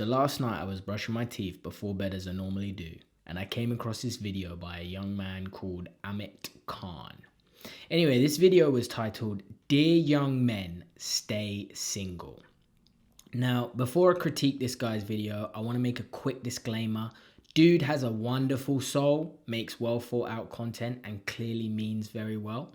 So last night I was brushing my teeth before bed as I normally do, and I came across this video by a young man called Amit Khan. Anyway, this video was titled, "Dear Young Men, Stay Single." Now, before I critique this guy's video, I want to make a quick disclaimer. Dude has a wonderful soul, makes well thought out content, and clearly means very well.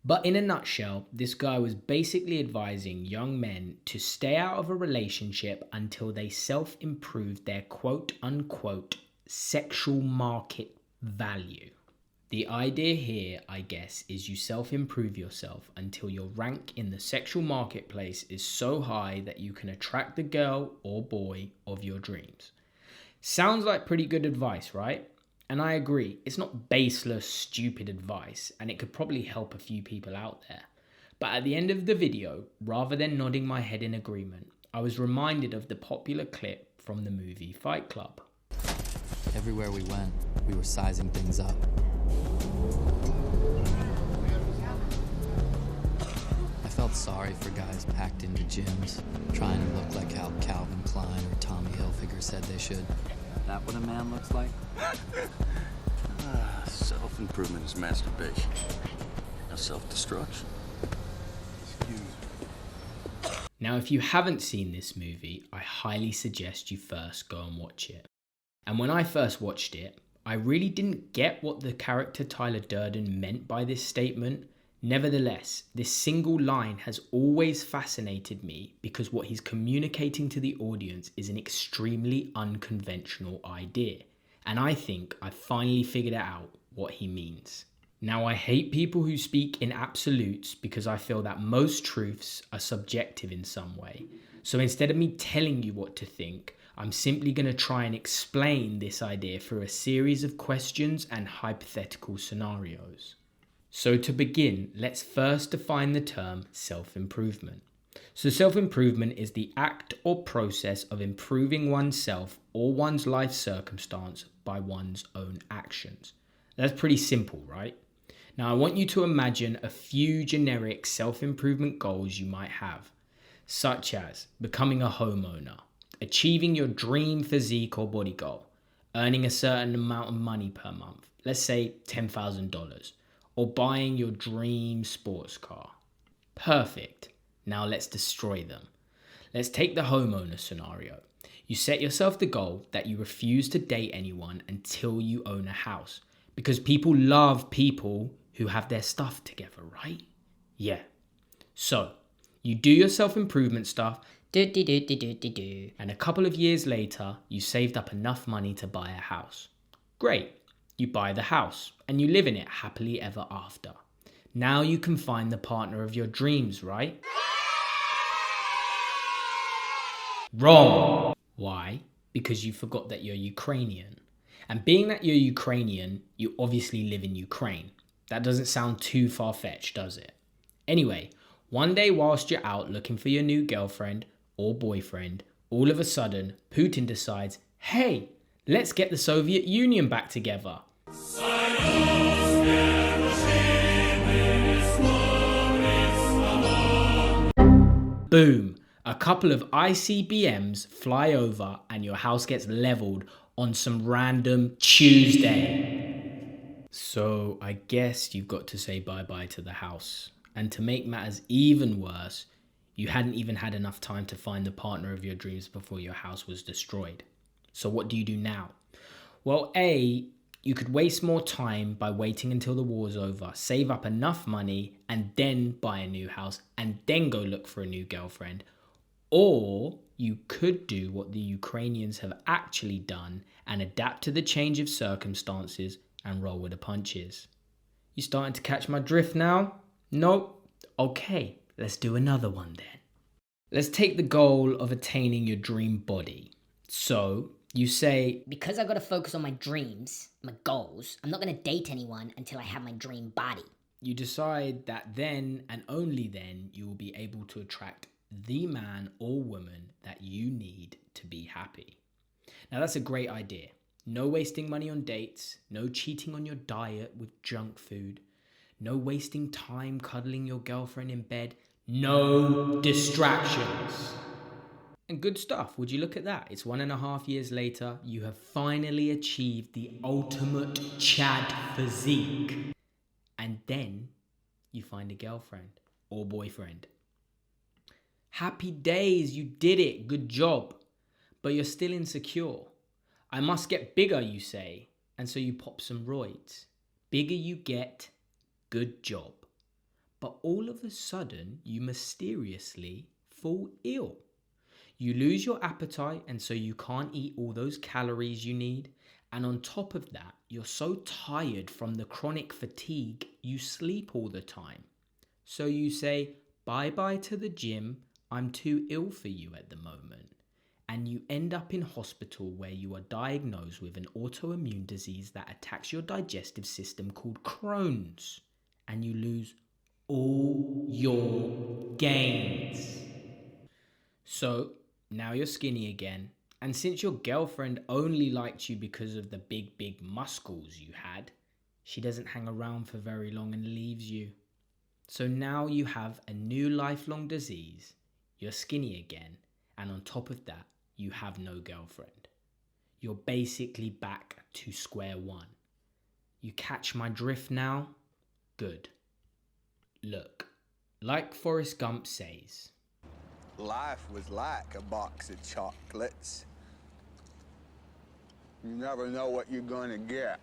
But in a nutshell, this guy was basically advising young men to stay out of a relationship until they self-improved their quote unquote sexual market value. The idea here, I guess, is you self-improve yourself until your rank in the sexual marketplace is so high that you can attract the girl or boy of your dreams. Sounds like pretty good advice, right? And I agree, it's not baseless, stupid advice, and it could probably help a few people out there. But at the end of the video, rather than nodding my head in agreement, I was reminded of the popular clip from the movie Fight Club. Everywhere we went, we were sizing things up. I felt sorry for guys packed into gyms, trying to look like how Calvin Klein or Tommy Hilfiger said they should. That what a man looks like? Self-improvement is masturbation. Now self-destruction. Now, if you haven't seen this movie, I highly suggest you first go and watch it. And when I first watched it, I really didn't get what the character Tyler Durden meant by this statement. Nevertheless, this single line has always fascinated me because what he's communicating to the audience is an extremely unconventional idea. And I think I finally figured out what he means. Now, I hate people who speak in absolutes because I feel that most truths are subjective in some way. So instead of me telling you what to think, I'm simply going to try and explain this idea through a series of questions and hypothetical scenarios. So to begin, let's first define the term self-improvement. So self-improvement is the act or process of improving oneself or one's life circumstance by one's own actions. That's pretty simple, right? Now I want you to imagine a few generic self-improvement goals you might have, such as becoming a homeowner, achieving your dream physique or body goal, earning a certain amount of money per month, let's say $10,000, or buying your dream sports car. Perfect. Now let's destroy them. Let's take the homeowner scenario. You set yourself the goal that you refuse to date anyone until you own a house, because people love people who have their stuff together, right? Yeah. So, you do your self-improvement stuff, and a couple of years later, you saved up enough money to buy a house. Great. You buy the house, and you live in it happily ever after. Now you can find the partner of your dreams, right? Wrong! Why? Because you forgot that you're Ukrainian. And being that you're Ukrainian, you obviously live in Ukraine. That doesn't sound too far-fetched, does it? Anyway, one day whilst you're out looking for your new girlfriend or boyfriend, all of a sudden, Putin decides, hey, let's get the Soviet Union back together. Boom. A couple of ICBMs fly over and your house gets leveled on some random Tuesday. So I guess you've got to say bye-bye to the house. And to make matters even worse, you hadn't even had enough time to find the partner of your dreams before your house was destroyed. So what do you do now? Well, A, you could waste more time by waiting until the war's over, save up enough money, and then buy a new house, and then go look for a new girlfriend. Or you could do what the Ukrainians have actually done and adapt to the change of circumstances and roll with the punches. You starting to catch my drift now? Nope? Okay, let's do another one then. Let's take the goal of attaining your dream body. So, you say, because I've got to focus on my dreams, my goals, I'm not going to date anyone until I have my dream body. You decide that then and only then you will be able to attract the man or woman that you need to be happy. Now that's a great idea. No wasting money on dates, no cheating on your diet with junk food, no wasting time cuddling your girlfriend in bed, no distractions. And good stuff. Would you look at that? It's 1.5 years later. You have finally achieved the ultimate Chad physique. And then you find a girlfriend or boyfriend. Happy days, you did it. Good job. But you're still insecure. I must get bigger, you say. And so you pop some roids. Bigger you get, good job. But all of a sudden, you mysteriously fall ill. You lose your appetite, and so you can't eat all those calories you need. And on top of that, you're so tired from the chronic fatigue, you sleep all the time. So you say, bye-bye to the gym, I'm too ill for you at the moment. And you end up in hospital where you are diagnosed with an autoimmune disease that attacks your digestive system called Crohn's. And you lose all your gains. So now you're skinny again. And since your girlfriend only liked you because of the big muscles you had, she doesn't hang around for very long and leaves you. So now you have a new lifelong disease, you're skinny again, and on top of that, you have no girlfriend. You're basically back to square one. You catch my drift now? Good. Look, like Forrest Gump says, life was like a box of chocolates. You never know what you're gonna get.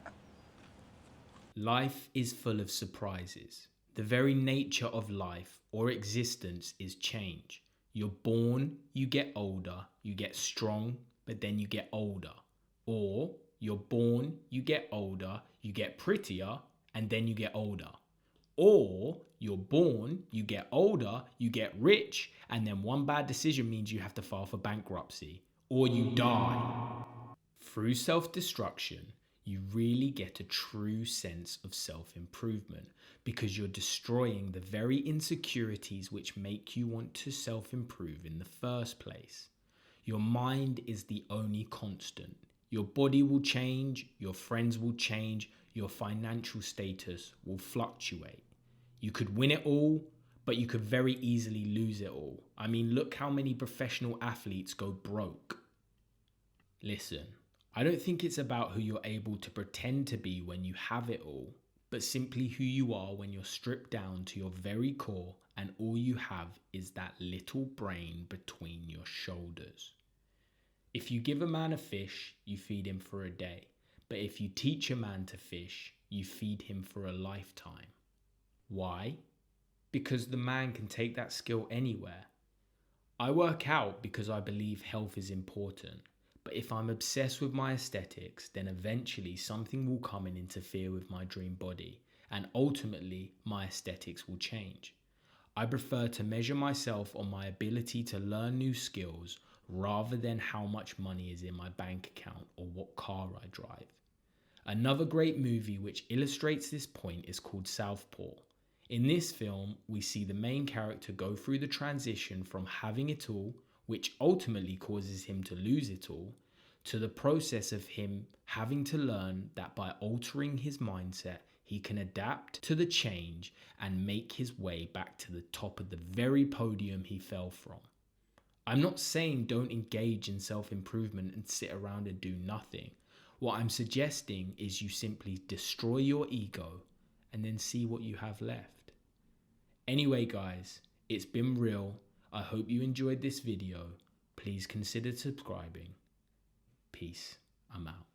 life is full of surprises. The very nature of life or existence is change. You're born, you get older, you get strong, but then you get older. Or you're born, you get older, you get prettier, and then you get older. Or you're born, you get older, you get rich, and then one bad decision means you have to file for bankruptcy. Or you die. Through self-destruction, you really get a true sense of self-improvement because you're destroying the very insecurities which make you want to self-improve in the first place. Your mind is the only constant. Your body will change, your friends will change, your financial status will fluctuate. You could win it all, but you could very easily lose it all. I mean, look how many professional athletes go broke. Listen, I don't think it's about who you're able to pretend to be when you have it all, but simply who you are when you're stripped down to your very core and all you have is that little brain between your shoulders. If you give a man a fish, you feed him for a day. But if you teach a man to fish, you feed him for a lifetime. Why? Because the man can take that skill anywhere. I work out because I believe health is important. But if I'm obsessed with my aesthetics, then eventually something will come and interfere with my dream body. And ultimately, my aesthetics will change. I prefer to measure myself on my ability to learn new skills rather than how much money is in my bank account or what car I drive. Another great movie which illustrates this point is called Southpaw. In this film, we see the main character go through the transition from having it all, which ultimately causes him to lose it all, to the process of him having to learn that by altering his mindset, he can adapt to the change and make his way back to the top of the very podium he fell from. I'm not saying don't engage in self-improvement and sit around and do nothing. What I'm suggesting is you simply destroy your ego and then see what you have left. Anyway, guys, it's been real. I hope you enjoyed this video. Please consider subscribing. Peace. I'm out.